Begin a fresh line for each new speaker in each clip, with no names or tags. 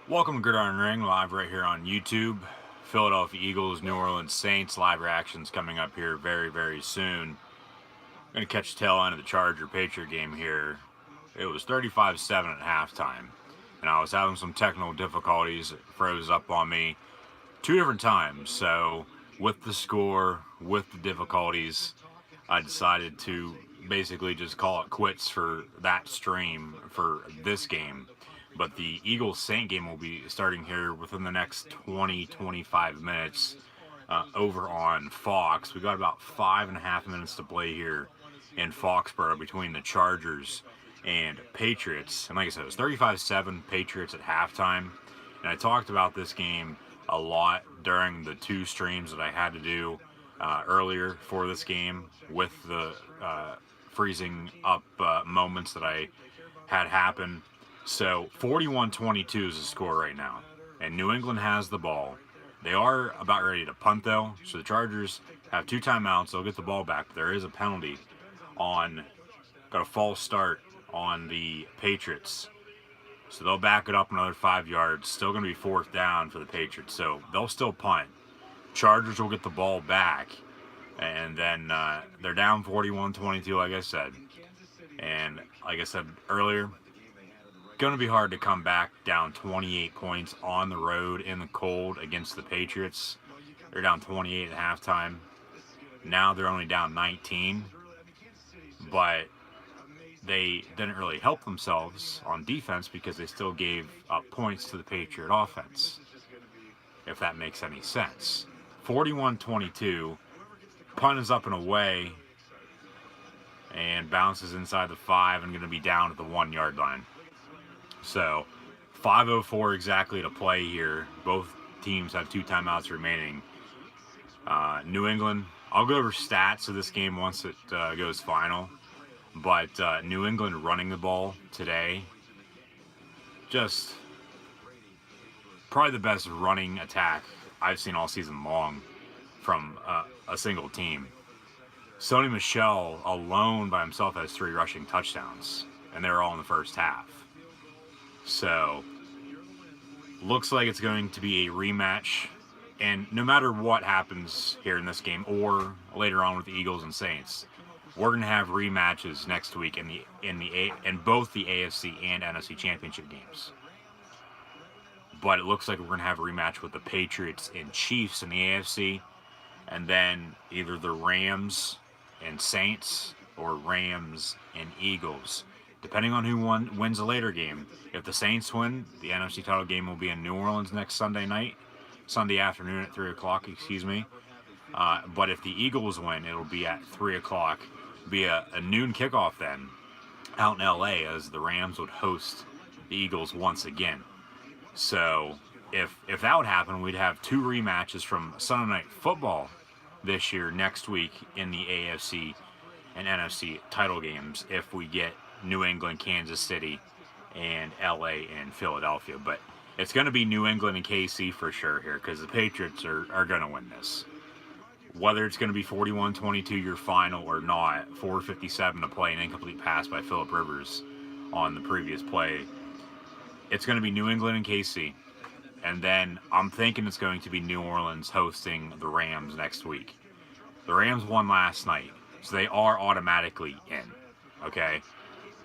Welcome to Gridiron Ring, live right here on YouTube. Philadelphia Eagles, New Orleans Saints, live reactions coming up here very, very soon. I'm going to catch the tail end of the Charger-Patriot game here. It was 35-7 at halftime, and I was having some technical difficulties. It froze up on me two different times, so with the score, with the difficulties, I decided to basically just call it quits for that stream for this game. But the Eagles Saint game will be starting here within the next 20-25 minutes over on Fox. We got about 5.5 minutes to play here in Foxborough between the Chargers and Patriots. And like I said, it was 35-7 Patriots at halftime. And I talked about this game a lot during the two streams that I had to do earlier for this game with the freezing up moments that I had happen. So 41-22 is the score right now, and New England has the ball. They are about ready to punt though, so the Chargers have two timeouts. They'll get the ball back, but there is a penalty on, got a false start on the Patriots. So they'll back it up another 5 yards. Still going to be fourth down for the Patriots, so they'll still punt. Chargers will get the ball back, and then they're down 41-22, like I said. And like I said earlier, going to be hard to come back down 28 points on the road in the cold against the Patriots. They're down 28 at halftime. Now they're only down 19, but they didn't really help themselves on defense because they still gave up points to the Patriot offense, if that makes any sense. 41-22, punt is up and away and bounces inside the 5 and going to be down at the 1 yard line. So 5:04 exactly to play here. Both teams have two timeouts remaining. New England, I'll go over stats of this game once it goes final. But New England running the ball today, just probably the best running attack I've seen all season long from a single team. Sony Michel alone by himself has 3 rushing touchdowns, and they're all in the first half. So, looks like it's going to be a rematch. And no matter what happens here in this game or later on with the Eagles and Saints, we're going to have rematches next week in both the AFC and NFC championship games. But it looks like we're going to have a rematch with the Patriots and Chiefs in the AFC, and then either the Rams and Saints or Rams and Eagles, depending on who wins the later game. If the Saints win, the NFC title game will be in New Orleans next Sunday afternoon at 3 o'clock, excuse me. But if the Eagles win, it'll be at 3 o'clock. Be a noon kickoff then out in LA, as the Rams would host the Eagles once again. So if that would happen, we'd have 2 rematches from Sunday Night Football this year next week in the AFC and NFC title games if we get New England, Kansas City, and LA and Philadelphia. But it's going to be New England and KC for sure here, because the Patriots are going to win this. Whether it's going to be 41-22 your final or not, 4:57 to play, an incomplete pass by Phillip Rivers on the previous play, it's going to be New England and KC. And then I'm thinking it's going to be New Orleans hosting the Rams next week. The Rams won last night, so they are automatically in, okay?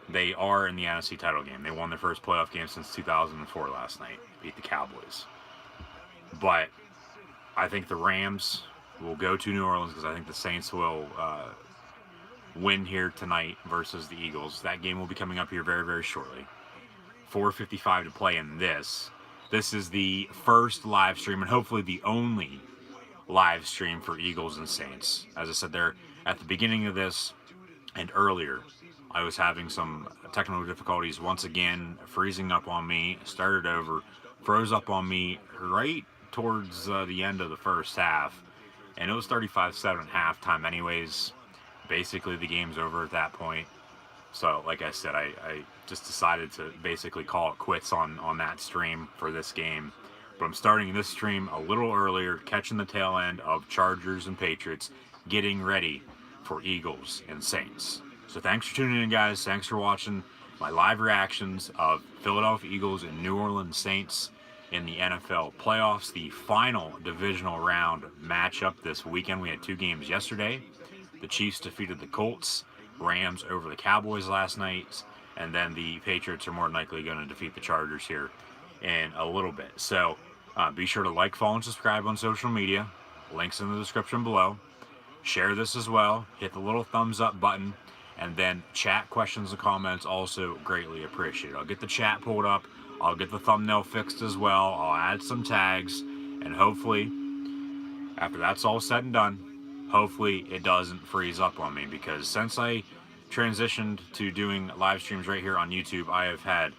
They are in the NFC title game. They won their first playoff game since 2004 last night. Beat the Cowboys. But I think the Rams will go to New Orleans because I think the Saints will win here tonight versus the Eagles. That game will be coming up here very, very shortly. 4:55 to play in this. This is the first live stream and hopefully the only live stream for Eagles and Saints. As I said there at the beginning of this and earlier, I was having some technical difficulties once again, freezing up on me, started over, froze up on me right towards the end of the first half, and it was 35-7 at halftime anyways. Basically the game's over at that point. So like I said, I just decided to basically call it quits on that stream for this game. But I'm starting this stream a little earlier, catching the tail end of Chargers and Patriots, getting ready for Eagles and Saints. So thanks for tuning in, guys. Thanks for watching my live reactions of Philadelphia Eagles and New Orleans Saints. in the NFL playoffs. The final divisional round matchup this weekend. We had 2 games yesterday. The Chiefs defeated the Colts, Rams over the Cowboys last night, and then the Patriots are more than likely going to defeat the Chargers here in a little bit. So be sure to like, follow, and subscribe on social media. Links in the description below. Share this as well. Hit the little thumbs up button. And then chat questions and comments, also greatly appreciated. I'll get the chat pulled up. I'll get the thumbnail fixed as well. I'll add some tags. And hopefully, after that's all said and done, hopefully it doesn't freeze up on me. Because since I transitioned to doing live streams right here on YouTube, I have had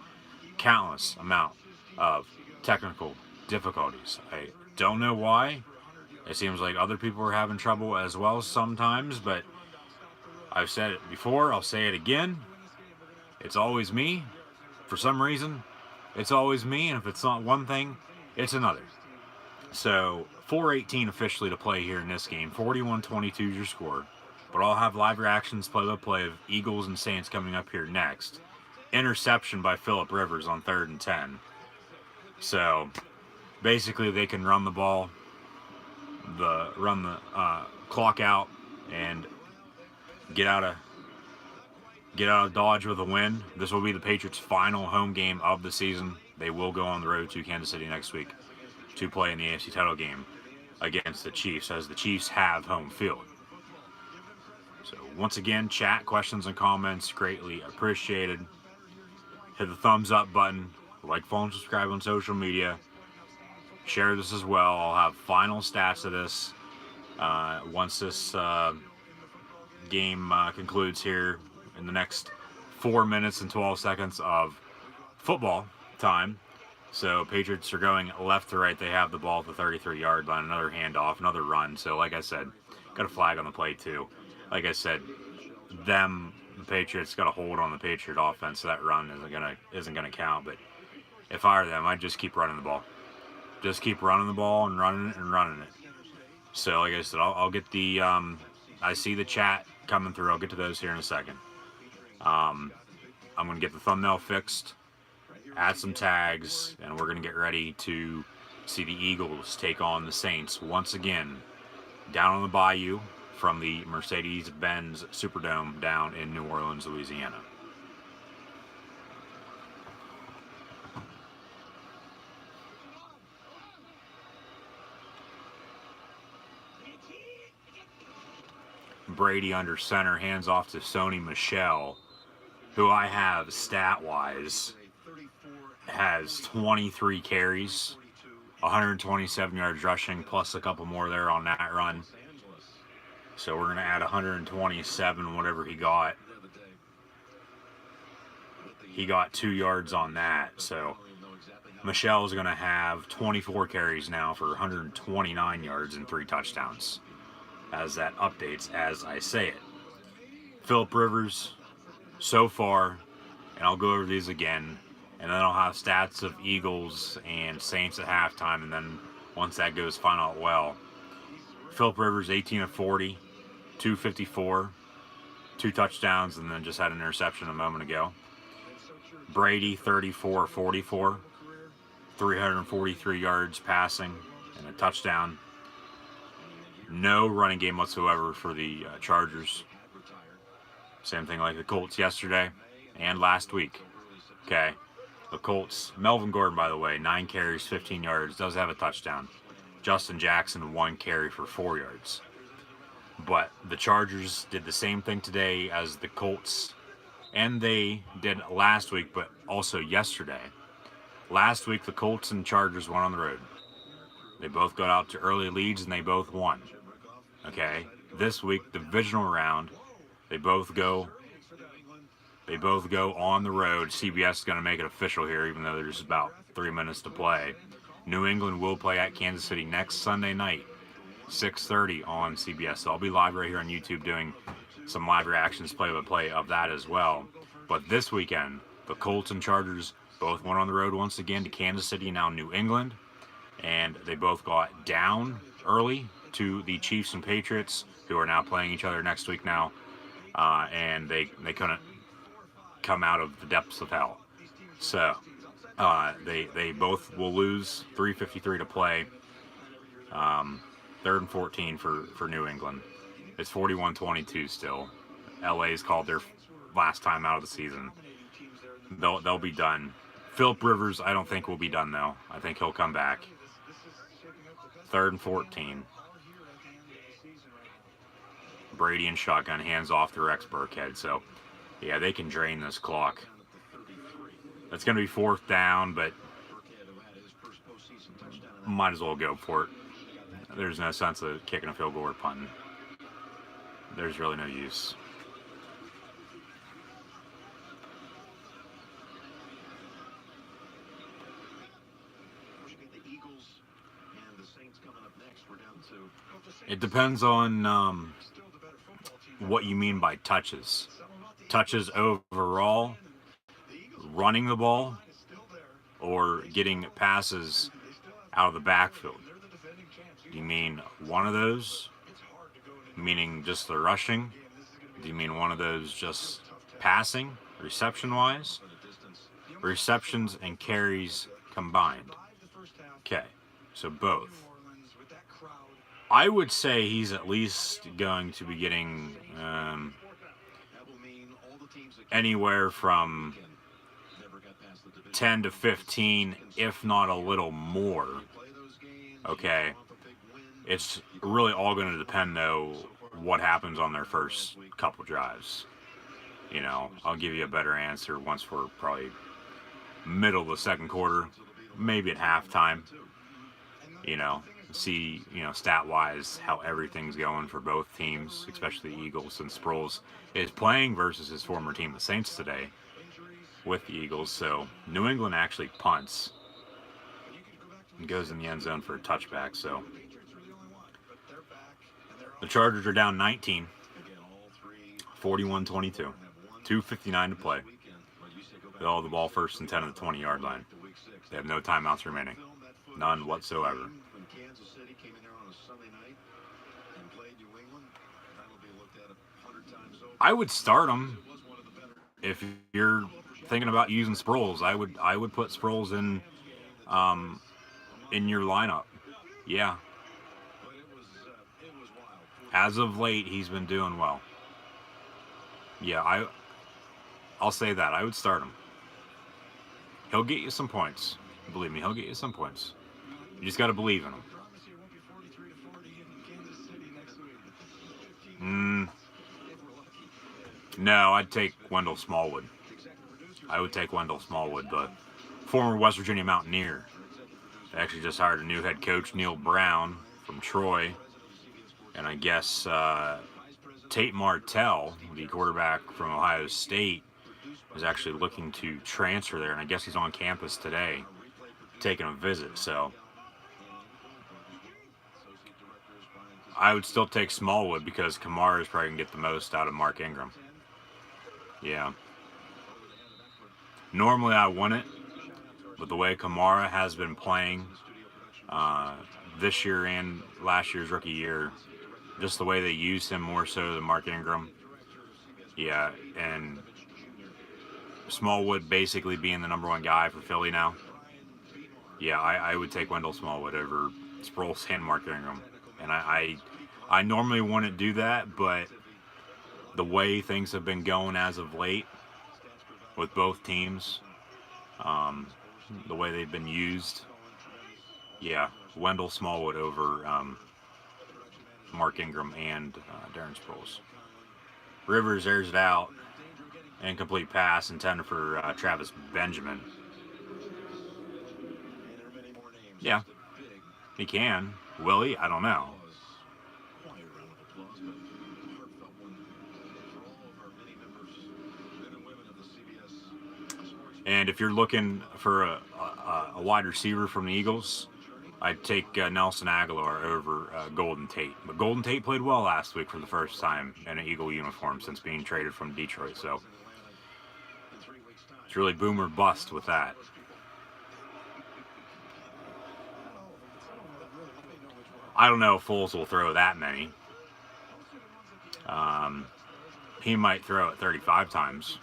countless amount of technical difficulties. I don't know why. It seems like other people are having trouble as well sometimes, but I've said it before, I'll say it again. It's always me. For some reason, it's always me, and if it's not one thing, it's another. So, 4:18 officially to play here in this game. 41-22 is your score. But I'll have live reactions, play-by-play of Eagles and Saints coming up here next. Interception by Phillip Rivers on 3rd and 10. So, basically they can run the ball, run the clock out, and get out of Dodge with a win. This will be the Patriots' final home game of the season. They will go on the road to Kansas City next week to play in the AFC title game against the Chiefs, as the Chiefs have home field. So once again, chat, questions, and comments greatly appreciated. Hit the thumbs up button, like, follow, and subscribe on social media. Share this as well. I'll have final stats of this once this game concludes here in the next 4 minutes and 12 seconds of football time. So Patriots are going left to right. They have the ball at the 33-yard line. Another handoff, another run. So like I said, got a flag on the play too. Like I said, the Patriots got a hold on the Patriot offense, so that run isn't gonna count. But if I were them, I'd just keep running the ball. Just keep running the ball and running it and running it. So like I said, I'll get the I see the chat coming through. I'll get to those here in a second. I'm going to get the thumbnail fixed, add some tags, and we're going to get ready to see the Eagles take on the Saints once again down on the Bayou from the Mercedes-Benz Superdome down in New Orleans, Louisiana. Brady under center, hands off to Sony Michel, who I have stat-wise has 23 carries, 127 yards rushing, plus a couple more there on that run. So we're going to add 127, whatever he got. He got 2 yards on that. So Michel's going to have 24 carries now for 129 yards and 3 touchdowns, as that updates as I say it. Phillip Rivers, so far, and I'll go over these again, and then I'll have stats of Eagles and Saints at halftime, and then once that goes, find out well. Phillip Rivers, 18 of 40, 254, 2 touchdowns, and then just had an interception a moment ago. Brady, 34 of 44, 343 yards passing, and a touchdown. No running game whatsoever for the Chargers. Same thing like the Colts yesterday and last week. Okay, the Colts, Melvin Gordon, by the way, 9 carries, 15 yards, does have a touchdown. Justin Jackson, 1 carry for 4 yards. But the Chargers did the same thing today as the Colts, and they did last week, but also yesterday. Last week, the Colts and Chargers went on the road. They both got out to early leads, and they both won. Okay, this week, divisional round, they both go on the road. CBS is going to make it official here, even though there's about 3 minutes to play. New England will play at Kansas City next Sunday night, 6:30 on CBS. So I'll be live right here on YouTube doing some live reactions, play-by-play of that as well. But this weekend, the Colts and Chargers both went on the road once again to Kansas City, now New England. And they both got down early to the Chiefs and Patriots, who are now playing each other next week now. And they couldn't come out of the depths of hell. So They both will lose. 3:53 to play. Third and 14 for New England. It's 41-22 still. LA's called their last time out of the season. They'll be done. Philip Rivers, I don't think will be done though. I think he'll come back. Third and 14. Brady and shotgun, hands off to Rex Burkhead. So, yeah, they can drain this clock. That's going to be fourth down, but might as well go for it. There's no sense of kicking a field goal or punting. There's really no use. It depends on what you mean by touches. Touches overall, running the ball, or getting passes out of the backfield. Do you mean one of those, meaning just the rushing? Do you mean one of those just passing, reception-wise? Receptions and carries combined. Okay, so both. I would say he's at least going to be getting anywhere from 10 to 15, if not a little more. Okay. It's really all going to depend, though, what happens on their first couple drives. You know, I'll give you a better answer once we're probably middle of the second quarter, maybe at halftime. You know, see, stat-wise how everything's going for both teams, especially the Eagles, since Sproles is playing versus his former team, the Saints, today with the Eagles. So New England actually punts and goes in the end zone for a touchback. So the Chargers are down 19, 41-22, 2:59 to play. They'll have the ball first and 10 on the 20-yard line. They have no timeouts remaining, none whatsoever. I would start him if you're thinking about using Sproles. I would put Sproles in your lineup. Yeah. As of late, he's been doing well. Yeah, I'll say that. I would start him. He'll get you some points. Believe me, he'll get you some points. You just got to believe in him. No, I'd take Wendell Smallwood. I would take Wendell Smallwood, the former West Virginia Mountaineer. They actually just hired a new head coach, Neil Brown, from Troy. And I guess Tate Martell, the quarterback from Ohio State, is actually looking to transfer there. And I guess he's on campus today, taking a visit. So I would still take Smallwood because Kamara is probably going to get the most out of Mark Ingram. Yeah. Normally I wouldn't, but the way Kamara has been playing this year and last year's rookie year, just the way they use him more so than Mark Ingram. Yeah, and Smallwood basically being the number one guy for Philly now. Yeah, I would take Wendell Smallwood over Sproles and Mark Ingram. And I normally wouldn't do that, but the way things have been going as of late with both teams, the way they've been used, yeah, Wendell Smallwood over Mark Ingram and Darren Sproles. Rivers airs it out. Incomplete pass intended for Travis Benjamin. Yeah, he can. Will he? I don't know. And if you're looking for a wide receiver from the Eagles, I'd take Nelson Aguilar over Golden Tate. But Golden Tate played well last week for the first time in an Eagle uniform since being traded from Detroit. So it's really boom or bust with that. I don't know if Foles will throw that many. He might throw it 35 times.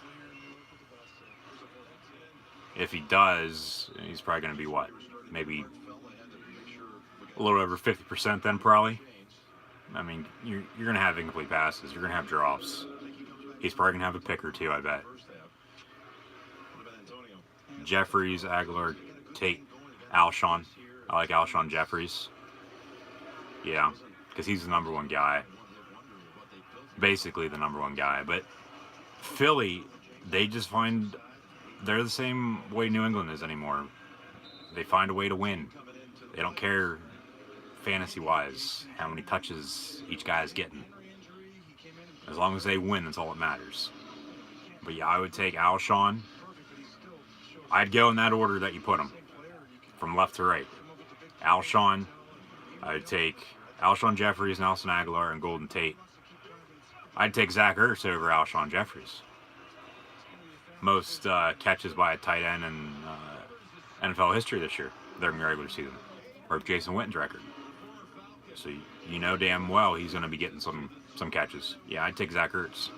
if he does, he's probably going to be what? Maybe a little over 50% then, probably. I mean, you're going to have incomplete passes. You're going to have drops. He's probably going to have a pick or two, I bet. Jeffries, Aguilar, Tate, Alshon. I like Alshon Jeffries. Yeah, because he's the number one guy. Basically the number one guy. But Philly, they just find they're the same way New England is anymore. They find a way to win. They don't care fantasy-wise how many touches each guy is getting. As long as they win, that's all that matters. But yeah, I would take Alshon. I'd go in that order that you put them, from left to right. Alshon. I'd take Alshon Jeffries, Nelson Aguilar, and Golden Tate. I'd take Zach Ertz over Alshon Jeffries. Most catches by a tight end in NFL history this year during the regular season. Or Jason Witten's record. So you know damn well he's going to be getting some catches. Yeah, I'd take Zach Ertz.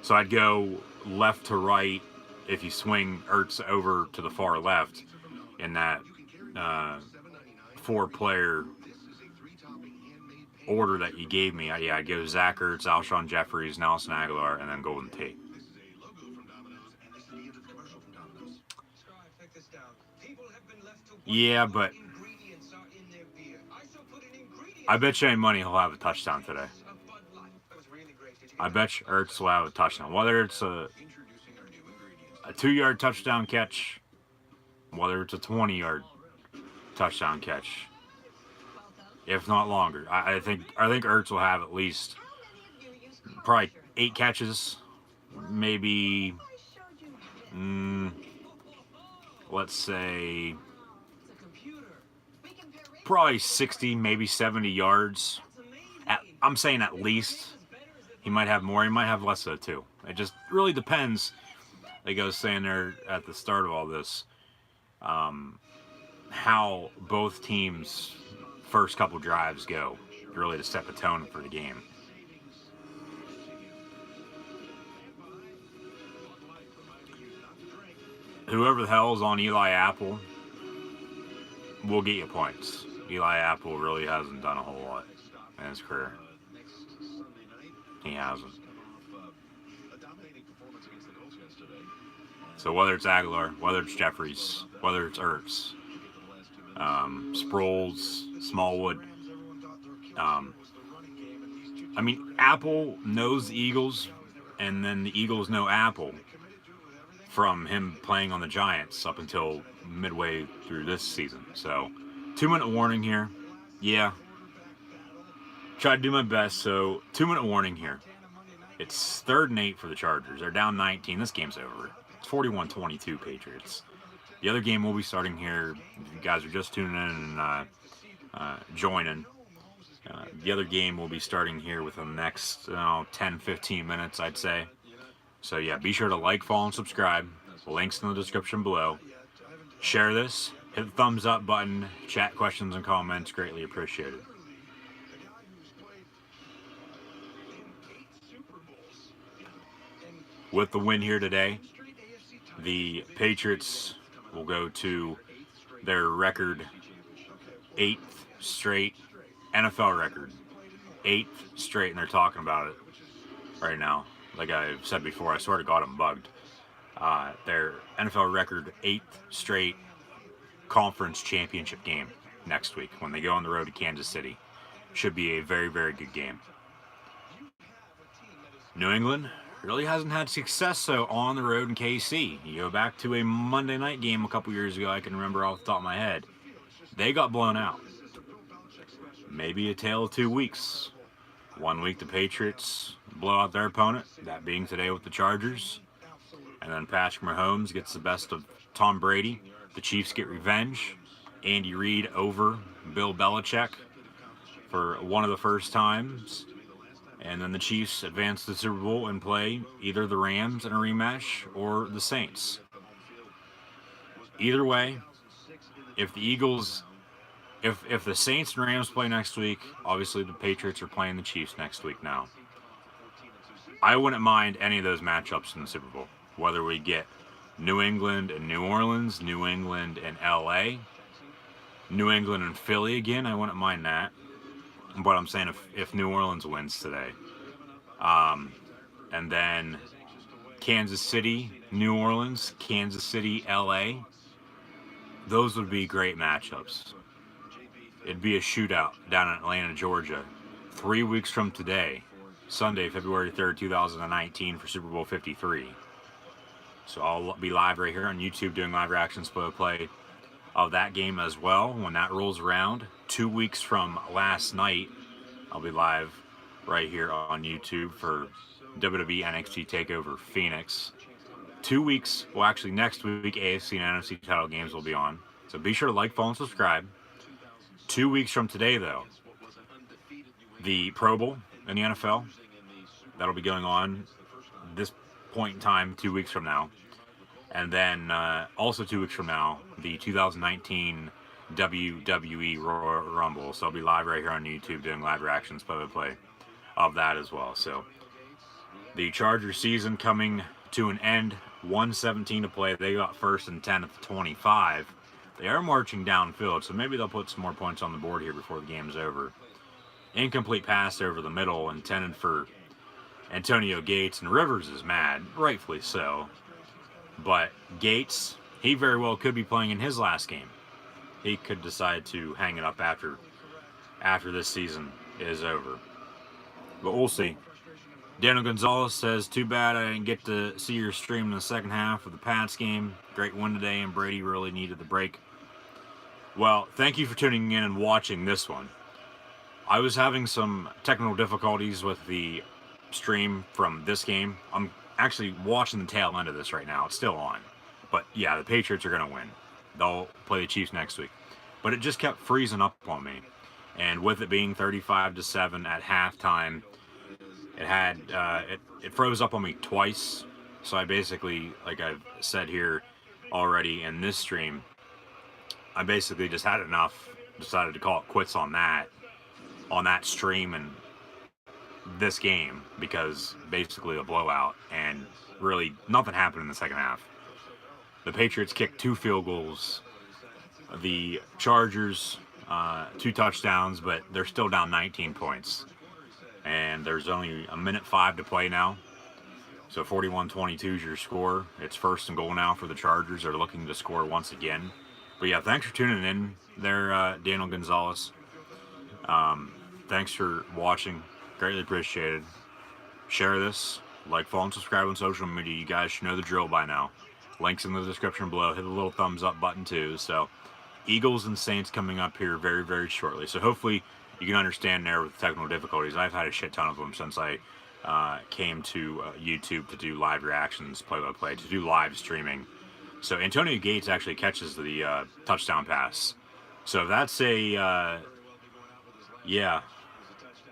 So I'd go left to right if you swing Ertz over to the far left in that 4-player order that you gave me. Yeah, I'd go Zach Ertz, Alshon Jeffries, Nelson Aguilar, and then Golden Tate. Yeah, but I bet you any money he'll have a touchdown today. I bet you Ertz will have a touchdown. Whether it's a 2-yard touchdown catch, whether it's a 20-yard touchdown catch, if not longer. I think Ertz will have at least probably 8 catches, maybe let's say probably 60, maybe 70 yards. I'm saying at least. He might have more. He might have less though too. It just really depends. Like I was saying there at the start of all this, how both teams' first couple drives go, really to set the tone for the game. Whoever the hell is on Eli Apple will get you points. Eli Apple really hasn't done a whole lot in his career. He hasn't. So whether it's Aguilar, whether it's Jeffries, whether it's Ertz, Sproles, Smallwood, I mean, Apple knows the Eagles, and then the Eagles know Apple from him playing on the Giants up until midway through this season. So, 2-minute warning here. Yeah. Tried to do my best, so 2-minute warning here. It's 3rd and 8 for the Chargers. They're down 19. This game's over. It's 41-22 Patriots. The other game will be starting here. If you guys are just tuning in and joining, the other game will be starting here within the next 10-15 minutes, I'd say. So yeah, be sure to like, follow, and subscribe. Links in the description below. Share this. Hit the thumbs up button. Chat questions and comments. Greatly appreciated. With the win here today, the Patriots will go to their record 8th straight NFL record. 8th straight, and they're talking about it right now. Like I've said before, I swear to God I'm bugged. Their NFL record 8th straight conference championship game next week when they go on the road to Kansas City. Should be a very, very good game. New England really hasn't had success so on the road in KC. You go back to a Monday night game a couple years ago, I can remember off the top of my head. They got blown out. Maybe a tale of 2 weeks. 1 week the Patriots blow out their opponent, that being today with the Chargers. And then Patrick Mahomes gets the best of Tom Brady. The Chiefs get revenge. Andy Reid over Bill Belichick for one of the first times. And then the Chiefs advance to the Super Bowl and play either the Rams in a rematch or the Saints. Either way, if the Eagles, if the Saints and Rams play next week, obviously the Patriots are playing the Chiefs next week now. I wouldn't mind any of those matchups in the Super Bowl. Whether we get New England and New Orleans, New England and LA, New England and Philly again. I wouldn't mind that. But I'm saying if New Orleans wins today. And then Kansas City, New Orleans, Kansas City, LA. Those would be great matchups. It'd be a shootout down in Atlanta, Georgia, 3 weeks from today, Sunday, February 3rd, 2019 for Super Bowl 53. So I'll be live right here on YouTube doing live reactions play of that game as well. When that rolls around, 2 weeks from last night, I'll be live right here on YouTube for WWE NXT TakeOver Phoenix. 2 weeks, well actually next week, AFC and NFC title games will be on. So be sure to like, follow, and subscribe. 2 weeks from today, though, the Pro Bowl in the NFL, that'll be going on this point in time, 2 weeks from now. And then also 2 weeks from now, the 2019 WWE Royal Rumble. So I'll be live right here on YouTube doing live reactions, play of that as well. So the Chargers season coming to an end, 1:17 to play. They got first and 10 at the 25. They are marching downfield, so maybe they'll put some more points on the board here before the game's over. Incomplete pass over the middle, intended for Antonio Gates, and Rivers is mad, rightfully so. But Gates, he very well could be playing in his last game. He could decide to hang it up after this season is over. But we'll see. Daniel Gonzalez says, too bad I didn't get to see your stream in the second half of the Pats game. Great win today, and Brady really needed the break. Well, thank you for tuning in and watching this one. I was having some technical difficulties with the stream from this game. I'm actually watching the tail end of this right now. It's still on. But yeah, the Patriots are going to win. They'll play the Chiefs next week. But it just kept freezing up on me. And with it being 35-7 at halftime, it had it froze up on me twice. So I basically, like I've said here already in this stream, I basically just had enough, decided to call it quits on that stream and this game, because basically a blowout and really nothing happened in the second half. The Patriots kicked 2 field goals. The Chargers 2 touchdowns, but they're still down 19 points. And there's only 1:05 to play now. So 41-22 is your score. It's first and goal now for the Chargers. They're looking to score once again. But yeah, thanks for tuning in there, Daniel Gonzalez. Thanks for watching. Greatly appreciated. Share this. Like, follow, and subscribe on social media. You guys should know the drill by now. Links in the description below. Hit the little thumbs up button too. So Eagles and Saints coming up here very, very shortly. So hopefully you can understand there with technical difficulties. I've had a shit ton of them since I came to YouTube to do live reactions, play-by-play, to do live streaming. So Antonio Gates actually catches the touchdown pass. So if that's a, yeah,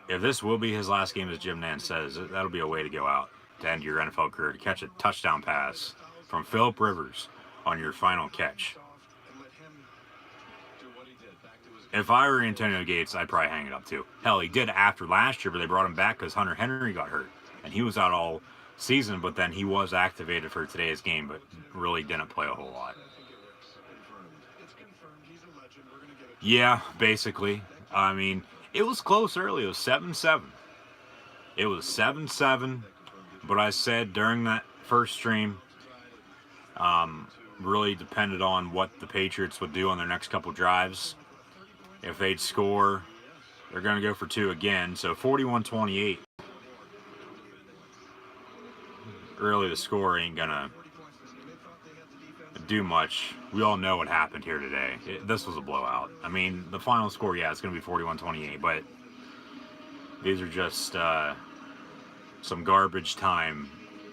if this will be his last game, as Jim Nance says, that'll be a way to go out to end your NFL career, to catch a touchdown pass from Philip Rivers on your final catch. If I were Antonio Gates, I'd probably hang it up too. Hell, he did after last year, but they brought him back because Hunter Henry got hurt. And he was out all season, but then he was activated for today's game, but really didn't play a whole lot. Yeah, basically. I mean, it was close early. It was 7-7. It was 7-7, but I said during that first stream, really depended on what the Patriots would do on their next couple drives. If they'd score, they're going to go for 2 again. So 41-28. Really, the score ain't going to do much. We all know what happened here today. This was a blowout. I mean, the final score, yeah, it's going to be 41-28, but these are just some garbage time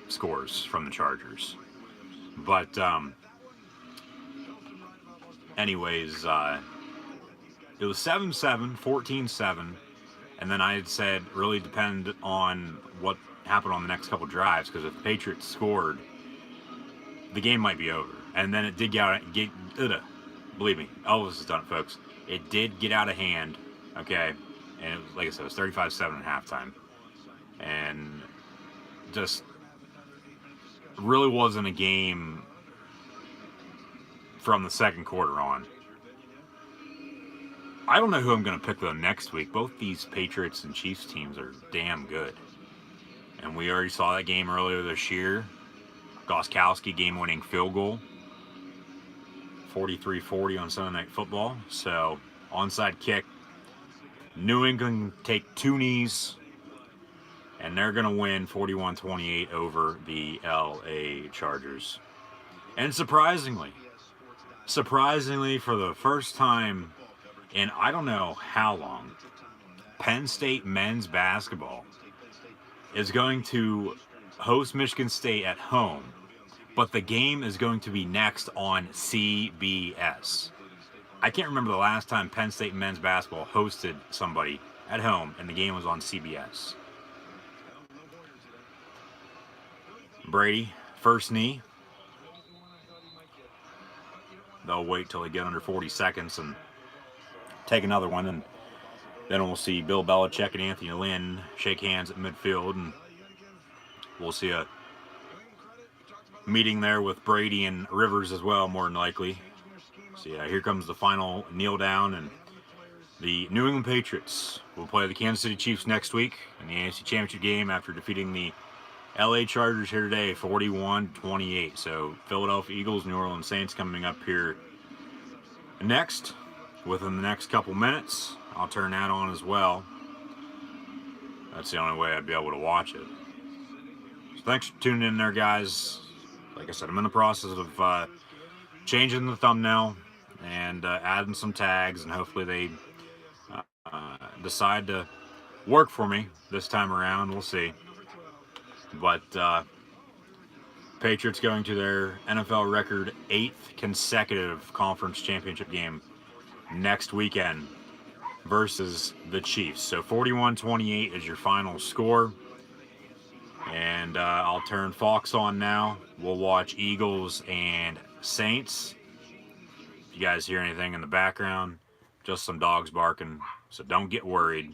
scores from the Chargers. But anyways, it was 7-7, 14-7, and then I had said really depend on what happened on the next couple drives, because if the Patriots scored, the game might be over. And then it did believe me, Elvis has done it, folks. It did get out of hand, okay? And it was, like I said, it was 35-7 at halftime. And just really wasn't a game from the second quarter on. I don't know who I'm going to pick though next week. Both these Patriots and Chiefs teams are damn good. And we already saw that game earlier this year. Gostkowski game-winning field goal. 43-40 on Sunday Night Football. So, onside kick. New England take 2 knees. And they're going to win 41-28 over the LA Chargers. And surprisingly, for the first time in I don't know how long, Penn State men's basketball is going to host Michigan State at home, but the game is going to be next on CBS. I can't remember the last time Penn State men's basketball hosted somebody at home and the game was on CBS. Brady, first knee. They'll wait till they get under 40 seconds and take another one, and then we'll see Bill Belichick and Anthony Lynn shake hands at midfield, and we'll see a meeting there with Brady and Rivers as well, more than likely. So yeah, here comes the final kneel down, and the New England Patriots will play the Kansas City Chiefs next week in the AFC Championship game after defeating the LA Chargers here today, 41-28. So Philadelphia Eagles, New Orleans Saints coming up here next. Within the next couple minutes, I'll turn that on as well. That's the only way I'd be able to watch it. So thanks for tuning in there, guys. Like I said, I'm in the process of changing the thumbnail and adding some tags, and hopefully they decide to work for me this time around. We'll see. But Patriots going to their NFL record 8th consecutive conference championship game next weekend versus the Chiefs. So 41-28 is your final score. And I'll turn Fox on now. We'll watch Eagles and Saints. If you guys hear anything in the background, just some dogs barking. So don't get worried.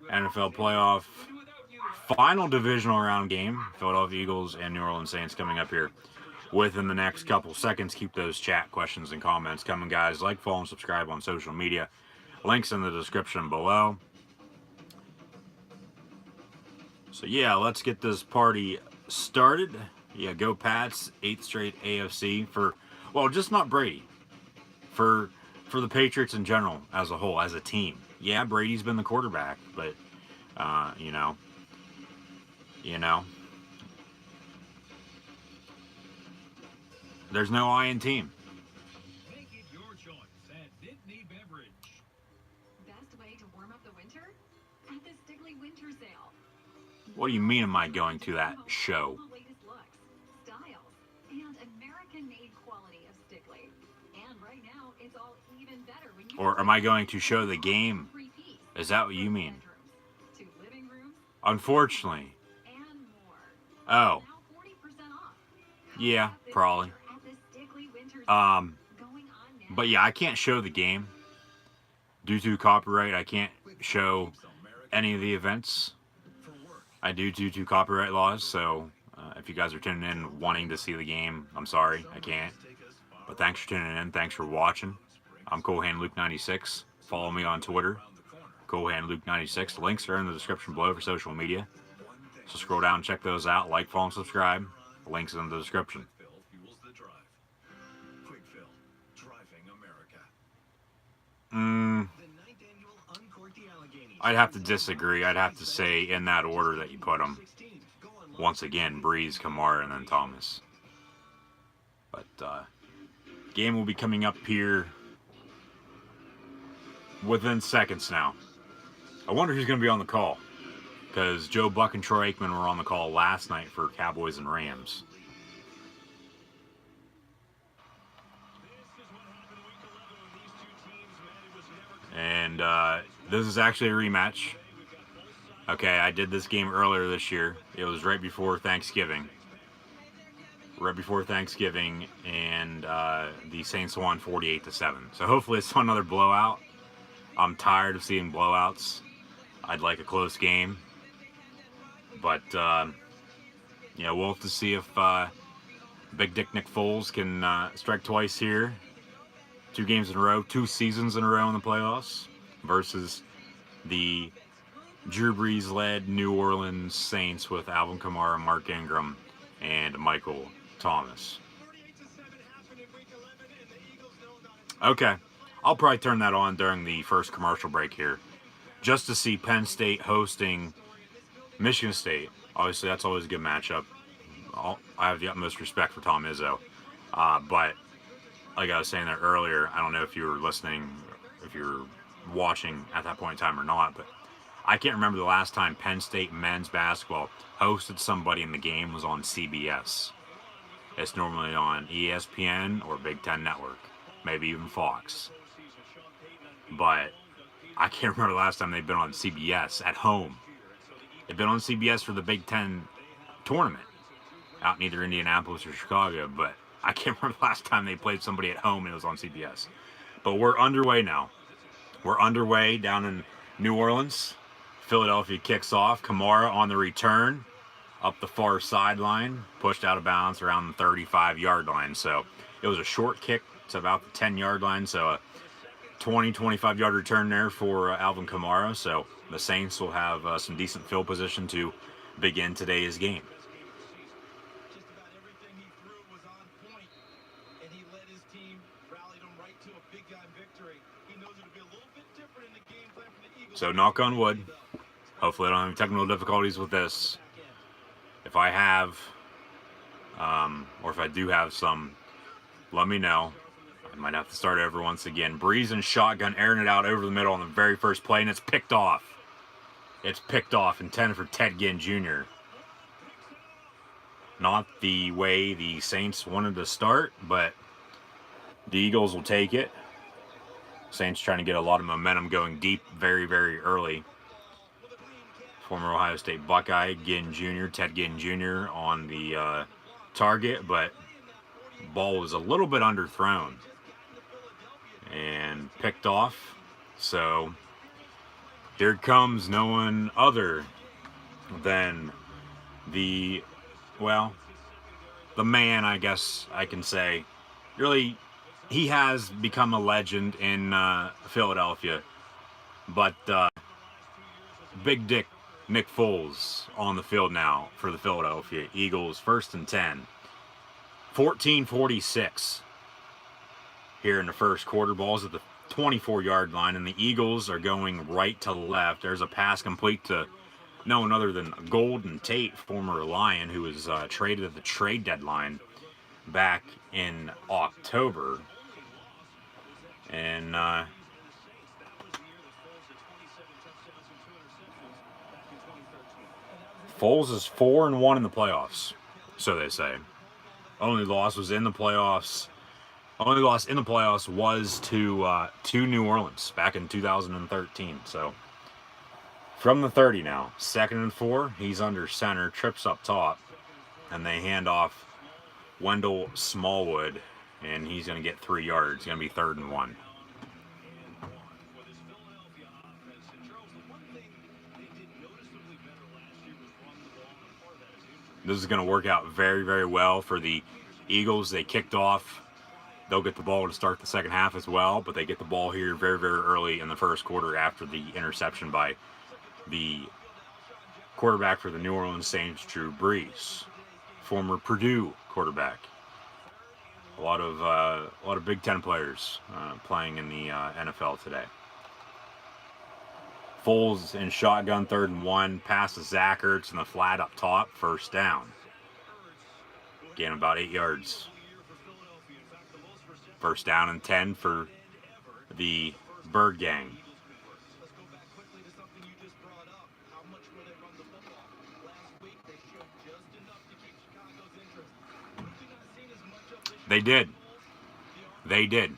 NFL playoff final divisional round game. Philadelphia Eagles and New Orleans Saints coming up here within the next couple seconds. Keep those chat questions and comments coming, guys. Like, follow, and subscribe on social media. Links in the description below. So, yeah, let's get this party started. Yeah, go Pats. 8th straight AFC for, well, just not Brady. For the Patriots in general as a whole, as a team. Yeah, Brady's been the quarterback, but, you know. There's no I in team.
Make it your choice at Nittany Beverage.
Best way to warm up the winter? At the Stigley Winter Sale.
What do you mean am I going to that show?
All the latest looks, styles, and American-made quality of Stigley. And right now, it's all even better when you
Or am I going to show the game? Is that what you mean?
To living rooms
Unfortunately.
and more.
Oh,
Now 40% off.
yeah, probably.
At the Stigley Winter Sale.
Um,
Going on now.
but yeah, I can't show the game. Due to copyright, I can't show any of the events. I do due to copyright laws, so if you guys are tuning in wanting to see the game, I'm sorry, I can't. But thanks for tuning in. Thanks for watching. I'm CoolHandLuke96. Follow me on Twitter, CoolHandLuke96. Links are in the description below for social media. So scroll down and check those out. Like, follow, and subscribe. Links in the description.
Fuels the drive. Quick Fill, driving America. The 9th annual Uncork the Allegheny.
I'd have to disagree. I'd have to say in that order that you put them. Once again, Breeze, Kamara, and then Thomas. But game will be coming up here within seconds now. I wonder who's going to be on the call, because Joe Buck and Troy Aikman were on the call last night for Cowboys and Rams. And this is actually a rematch. Okay, I did this game earlier this year. It was right before Thanksgiving. And the Saints won 48-7. So hopefully it's not another blowout. I'm tired of seeing blowouts. I'd like a close game. But, we'll have to see if Big Dick Nick Foles can strike twice here. 2 games in a row, 2 seasons in a row in the playoffs versus the Drew Brees-led New Orleans Saints with Alvin Kamara, Mark Ingram, and Michael Thomas. Okay, I'll probably turn that on during the first commercial break here, just to see Penn State hosting Michigan State. Obviously, that's always a good matchup. I have the utmost respect for Tom Izzo, but like I was saying there earlier, I don't know if you were listening, if you were watching at that point in time or not, but I can't remember the last time Penn State men's basketball hosted somebody and the game was on CBS. It's normally on ESPN or Big Ten Network, maybe even Fox. But I can't remember the last time they've been on CBS at home. They've been on CBS for the Big Ten tournament out in either Indianapolis or Chicago, but I can't remember the last time they played somebody at home and it was on CBS. But we're underway now. We're underway down in New Orleans. Philadelphia kicks off. Kamara on the return up the far sideline, pushed out of bounds around the 35-yard line. So it was a short kick to about the 10-yard line. So a 25-yard return there for Alvin Kamara. So the Saints will have some decent field position to begin today's game. So knock on wood. Hopefully I don't have any technical difficulties with this. If I have, or if I do have some, let me know. I might have to start over once again. Brees and shotgun, airing it out over the middle on the very first play, and it's picked off. It's picked off, intended for Ted Ginn Jr. Not the way the Saints wanted to start, but the Eagles will take it. Saints trying to get a lot of momentum going deep very, very early. Former Ohio State Buckeye, Ginn Jr., Ted Ginn Jr. on the target, but ball was a little bit underthrown and picked off. So here comes no one other than the man, I guess I can say. Really, he has become a legend in Philadelphia, but Big Dick Nick Foles on the field now for the Philadelphia Eagles. 1st and 10. 14:46 here in the first quarter. Ball's at the 24-yard line, and the Eagles are going right to left. There's a pass complete to no one other than Golden Tate, former Lion, who was traded at the trade deadline back in October. And Foles is 4-1 in the playoffs, so they say. Only loss was in the playoffs. Only loss in the playoffs was to New Orleans back in 2013. So from the 30 now, 2nd and 4. He's under center, trips up top, and they hand off Wendell Smallwood, and he's going to get 3 yards. It's going to be 3rd and 1. This is going to work out very, very well for the Eagles. They kicked off. They'll get the ball to start the second half as well, but they get the ball here very, very early in the first quarter after the interception by the quarterback for the New Orleans Saints, Drew Brees, former Purdue quarterback. A lot of Big Ten players playing in the NFL today. Foles in shotgun, 3rd and 1. Pass to Zach Ertz in the flat up top. 1st down. Gain about 8 yards. 1st down and 10 for the Bird Gang. They did. They did.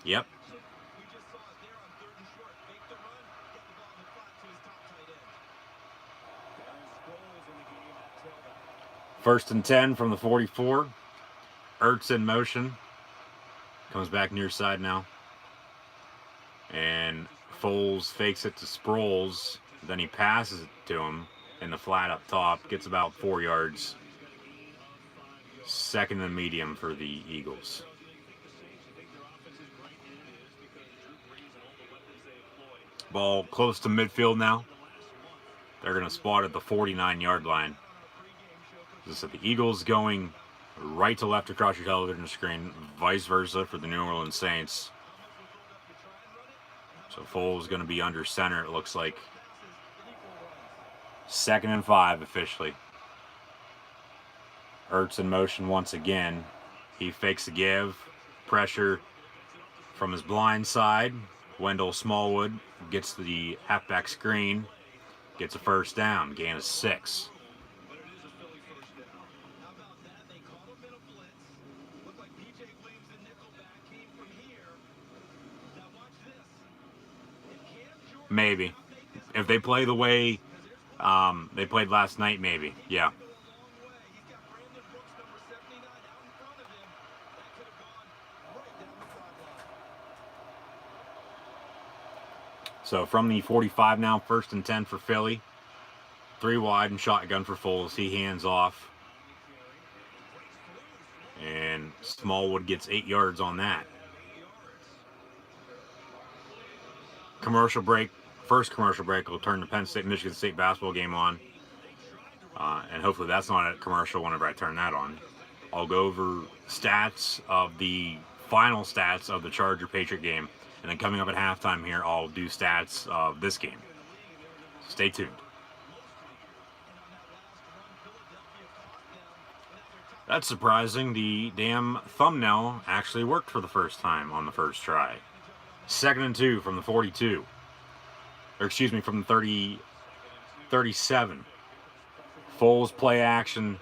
Yep. First and 10 from the 44. Ertz in motion. Comes back near side now. And Foles fakes it to Sproles. Then he passes it to him in the flat up top. Gets about 4 yards. Second and medium for the Eagles. Ball close to midfield now. They're going to spot at the 49-yard line. This is the Eagles going right to left across your television screen, vice versa for the New Orleans Saints. So Foles going to be under center, it looks like. 2nd and 5 officially. Ertz in motion once again. He fakes a give. Pressure from his blind side. Wendell Smallwood gets the halfback screen. Gets a first down. Gain of 6. Maybe. If they play the way they played last night, maybe. Yeah. So from the 45 now, 1st and 10 for Philly. 3 wide and shotgun for Foles. He hands off. And Smallwood gets 8 yards on that. Commercial break. First commercial break will turn the Penn State Michigan State basketball game on. And hopefully that's not a commercial whenever I turn that on. I'll go over stats of the final stats of the Charger Patriot game. And then coming up at halftime here, I'll do stats of this game. Stay tuned. That's surprising. The damn thumbnail actually worked for the first time on the first try. 2nd and 2 from the 42. Or excuse me, from the 37. Foles play action.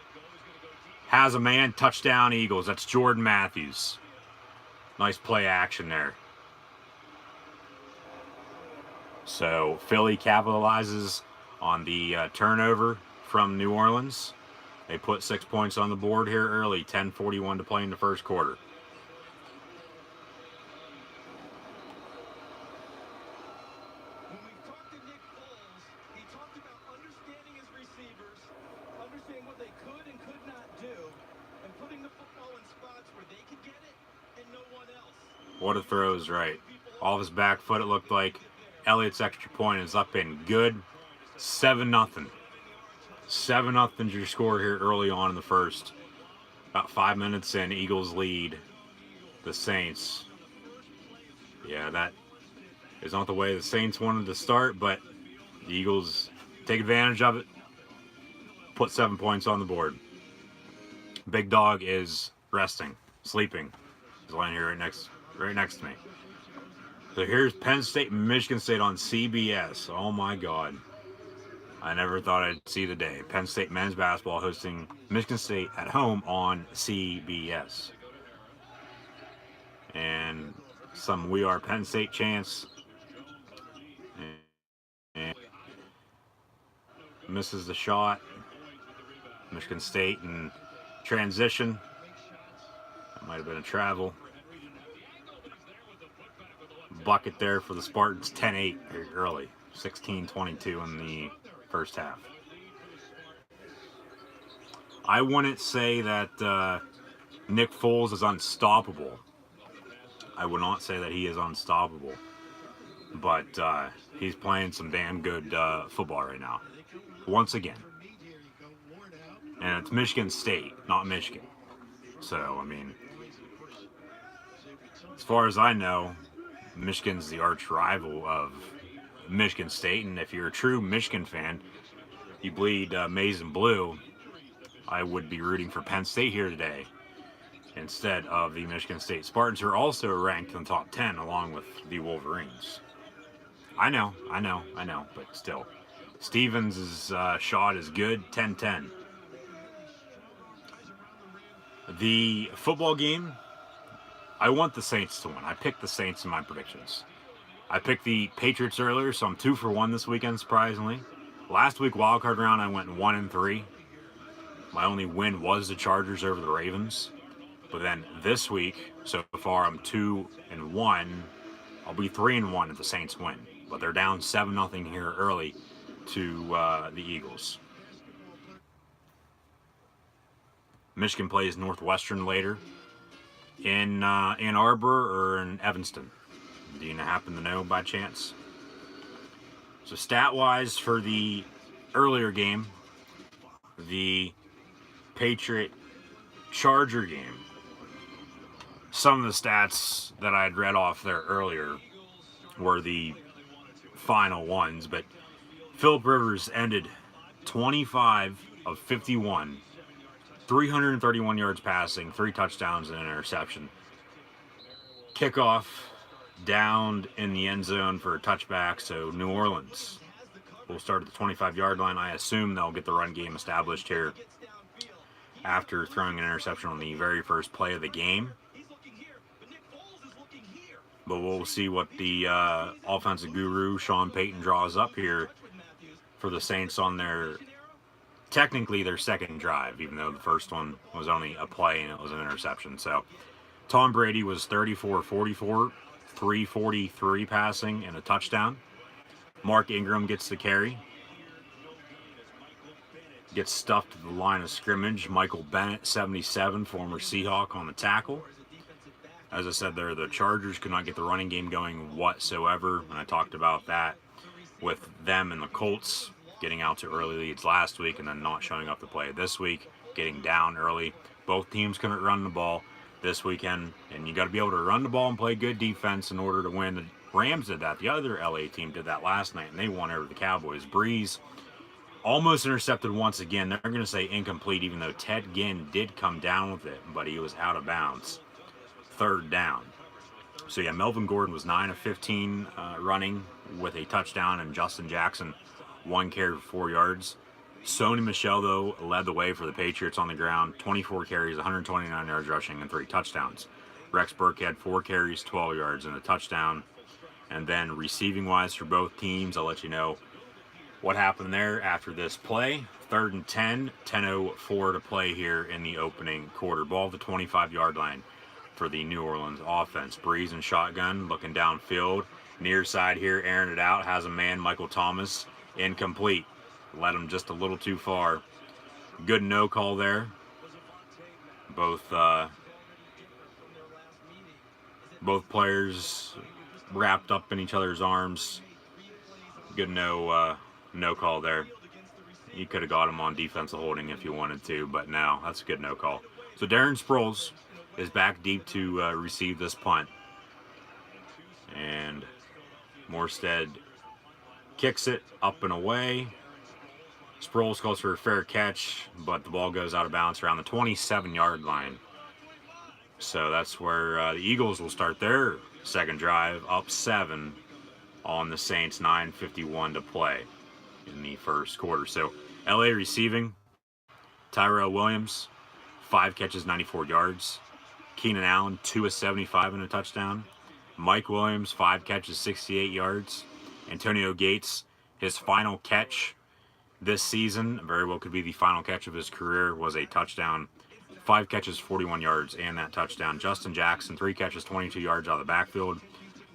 Has a man. Touchdown Eagles. That's Jordan Matthews. Nice play action there. So Philly capitalizes on the turnover from New Orleans. They put 6 points on the board here early. 10:41 to play in the first quarter.
When we talked to Nick Foles, he talked about understanding his receivers, understanding what they could and could not do, and putting the football in spots where they could get it and no one else.
What a throw is right. Off his back foot, it looked like. Elliott's extra point is up and good. 7-0. 7-0 is your score here early on in the first. About 5 minutes in, Eagles lead the Saints. Yeah, that is not the way the Saints wanted to start, but the Eagles take advantage of it. Put 7 points on the board. Big Dog is resting, sleeping. He's lying here right next to me. So here's Penn State and Michigan State on CBS. Oh my God. I never thought I'd see the day. Penn State men's basketball hosting Michigan State at home on CBS. And some We Are Penn State chants. And misses the shot. Michigan State in transition. That might have been a travel. Bucket there for the Spartans. 10-8 early. 16-22 in the first half. I wouldn't say that Nick Foles is unstoppable. I would not say that he is unstoppable. But he's playing some damn good football right now. Once again. And it's Michigan State, not Michigan. So, I mean, as far as I know, Michigan's the arch rival of Michigan State, and if you're a true Michigan fan, you bleed maize and blue, I would be rooting for Penn State here today instead of the Michigan State Spartans, who are also ranked in the top 10 along with the Wolverines. I know, but still. Stevens' shot is good, 10-10. The football game, I want the Saints to win. I picked the Saints in my predictions. I picked the Patriots earlier, so I'm 2 for 1 this weekend, surprisingly. Last week, wildcard round, I went 1-3. My only win was the Chargers over the Ravens. But then this week, so far, I'm 2-1. I'll be 3-1 if the Saints win. But they're down 7-0 here early to the Eagles. Michigan plays Northwestern later in Ann Arbor or in Evanston. Do you happen to know by chance? So stat-wise for the earlier game, the Patriot-Charger game, some of the stats that I had read off there earlier were the final ones, but Philip Rivers ended 25 of 51, 331 yards passing, 3 touchdowns and an interception. Kickoff downed in the end zone for a touchback, so New Orleans will start at the 25-yard line. I assume they'll get the run game established here after throwing an interception on the very first play of the game. But we'll see what the offensive guru, Sean Payton, draws up here for the Saints on their, technically their second drive, even though the first one was only a play and it was an interception. So Tom Brady was 34-44, 343 passing and a touchdown. Mark Ingram gets the carry. Gets stuffed to the line of scrimmage. Michael Bennett, 77, former Seahawk, on the tackle. As I said there, the Chargers could not get the running game going whatsoever, and I talked about that with them and the Colts getting out to early leads last week and then not showing up to play this week, getting down early. Both teams couldn't run the ball this weekend, and you got to be able to run the ball and play good defense in order to win. The Rams did that. The other LA team did that last night, and they won over the Cowboys. Breeze almost intercepted once again. They're going to say incomplete, even though Ted Ginn did come down with it, but he was out of bounds. Third down. So yeah, Melvin Gordon was 9 of 15 running with a touchdown, and Justin Jackson 1 carry for 4 yards. Sony Michel, though, led the way for the Patriots on the ground. 24 carries, 129 yards rushing, and 3 touchdowns. Rex Burke had 4 carries, 12 yards, and a touchdown. And then receiving-wise for both teams, I'll let you know what happened there after this play. 3rd and 10, 10:04 to play here in the opening quarter. Ball at the 25-yard line for the New Orleans offense. Breeze and shotgun, looking downfield. Near side here, airing it out, has a man, Michael Thomas, incomplete. Led him just a little too far. Good no call there. Both players wrapped up in each other's arms. Good no call there. You could have got him on defensive holding if you wanted to, but no, that's a good no call. So Darren Sproles is back deep to receive this punt. And Morstead kicks it up and away. Sproles calls for a fair catch, but the ball goes out of bounds around the 27-yard line. So that's where the Eagles will start their second drive, up 7 on the Saints, 9:51 to play in the first quarter. So LA receiving, Tyrell Williams, 5 catches, 94 yards. Keenan Allen, 2 of 75 and a touchdown. Mike Williams, 5 catches, 68 yards. Antonio Gates, his final catch this season, very well could be the final catch of his career, was a touchdown. 5 catches, 41 yards, and that touchdown. Justin Jackson, 3 catches, 22 yards out of the backfield.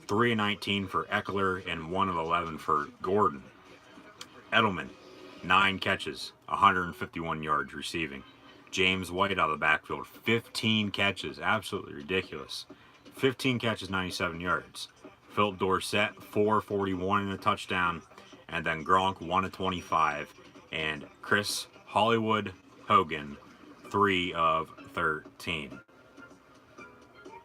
3 of 19 for Eckler, and 1 of 11 for Gordon. Edelman, 9 catches, 151 yards receiving. James White out of the backfield, 15 catches, absolutely ridiculous. 15 catches, 97 yards. Philip Dorsett, 441 and a touchdown. And then Gronk, 1 of 25. And Chris Hollywood Hogan, 3 of 13.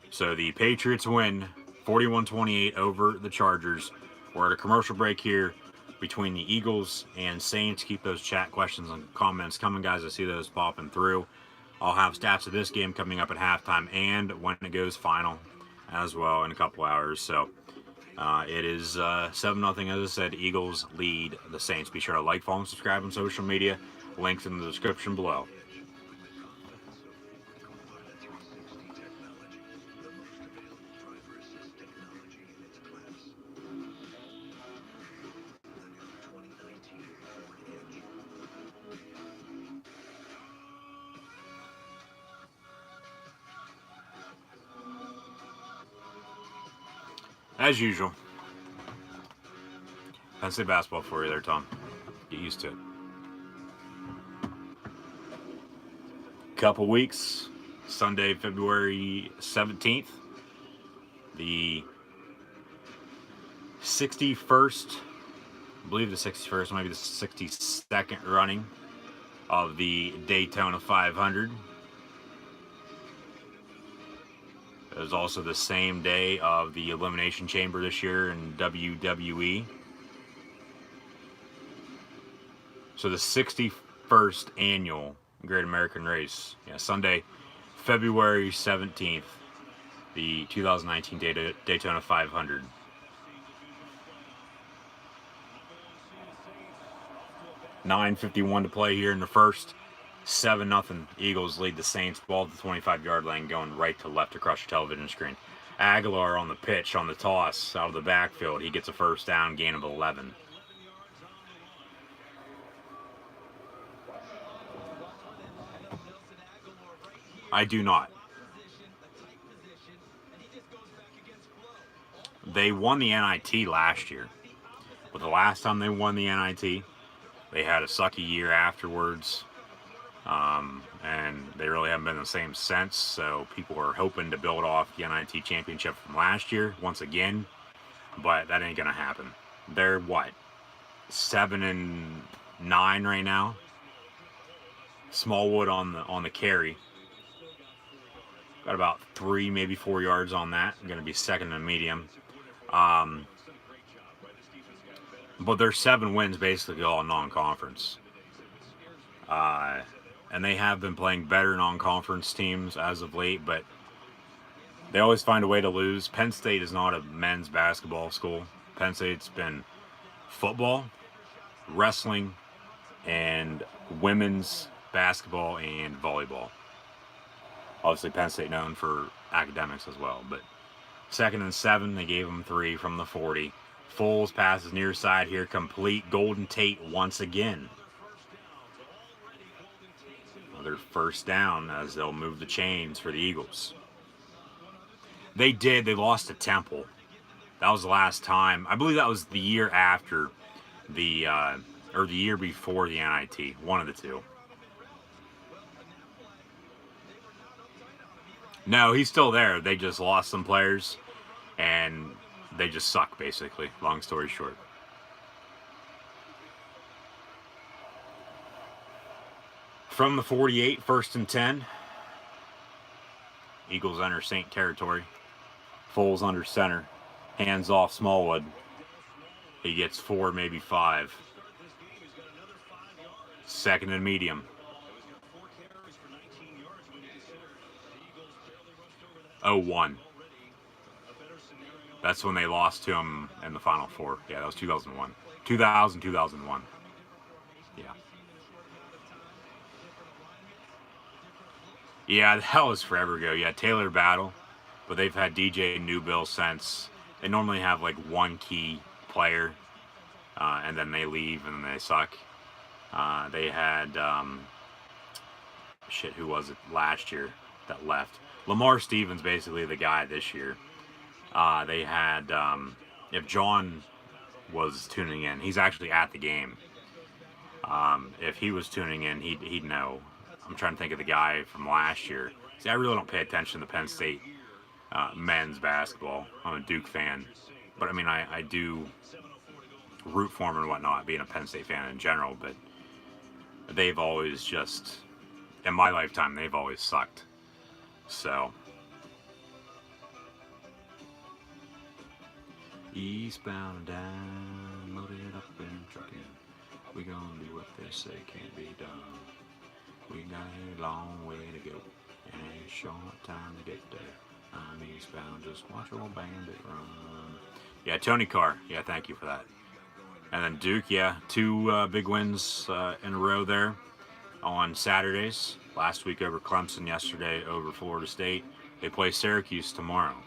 So the Patriots win 41-28 over the Chargers. We're at a commercial break here between the Eagles and Saints. Keep those chat questions and comments coming, guys. I see those popping through. I'll have stats of this game coming up at halftime and when it goes final as well in a couple hours. So it is 7-0, as I said. Eagles lead the Saints. Be sure to like, follow, and subscribe on social media. Links in the description below. As usual. Penn State basketball for you there, Tom. Get used to it. couple weeks, Sunday, February 17th, the 61st, I believe the 61st, maybe the 62nd running of the Daytona 500. It was also the same day of the Elimination Chamber this year in WWE. So the 61st annual Great American Race. Yeah, Sunday, February 17th, the 2019 Daytona 500. $9:51 to play here in the first. 7-0 Eagles lead the Saints. Ball at the 25-yard line going right to left across your television screen. Aguilar on the pitch, on the toss, out of the backfield. He gets a first down, gain of 11. I do not. They won the NIT last year. But the last time they won the NIT, they had a sucky year afterwards. And they really haven't been the same since. So people are hoping to build off the NIT championship from last year once again. But that ain't going to happen. They're what? 7-9 right now. Smallwood on the carry. Got about 3, maybe 4 yards on that. Going to be second and medium. But their 7 wins basically all non-conference. And they have been playing better non-conference teams as of late, but they always find a way to lose. Penn State is not a men's basketball school. Penn State's been football, wrestling, and women's basketball and volleyball. Obviously, Penn State known for academics as well, but 2nd and 7, they gave them 3 from the 40. Foles passes near side here, complete. Golden Tate once again. Another first down as they'll move the chains for the Eagles. They lost to Temple. That was the last time. I believe that was the year after or the year before the NIT. One of the two. No, he's still there. They just lost some players, and they just suck, basically. Long story short. From the 48, 1st and 10. Eagles under Saint territory. Foles under center. Hands off Smallwood. He gets 4, maybe 5. 2nd and medium. 0-1. That's when they lost to him in the Final Four. Yeah, that was 2001. 2001. Yeah. Yeah, that was forever ago. Yeah, Taylor Battle. But they've had DJ Newbill since. They normally have like one key player. And then they leave and they suck. They had... who was it last year that left? Lamar Stevens basically the guy this year. They had, if John was tuning in, he's actually at the game. If he was tuning in, he'd know. I'm trying to think of the guy from last year. See, I really don't pay attention to Penn State men's basketball. I'm a Duke fan. But, I mean, I do root for him and whatnot, being a Penn State fan in general. But they've always just, in my lifetime, they've always sucked. So... eastbound and down, loaded up and trucking. We gonna do what they say can't be done. We got a long way to go, and a short time to get there. I'm eastbound, just watch old bandit run. Yeah, Tony Carr. Yeah, thank you for that. And then Duke, yeah, 2 big wins in a row there on Saturdays. Last week over Clemson, yesterday over Florida State. They play Syracuse tomorrow.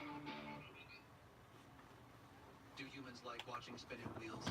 Do humans like watching spinning wheels?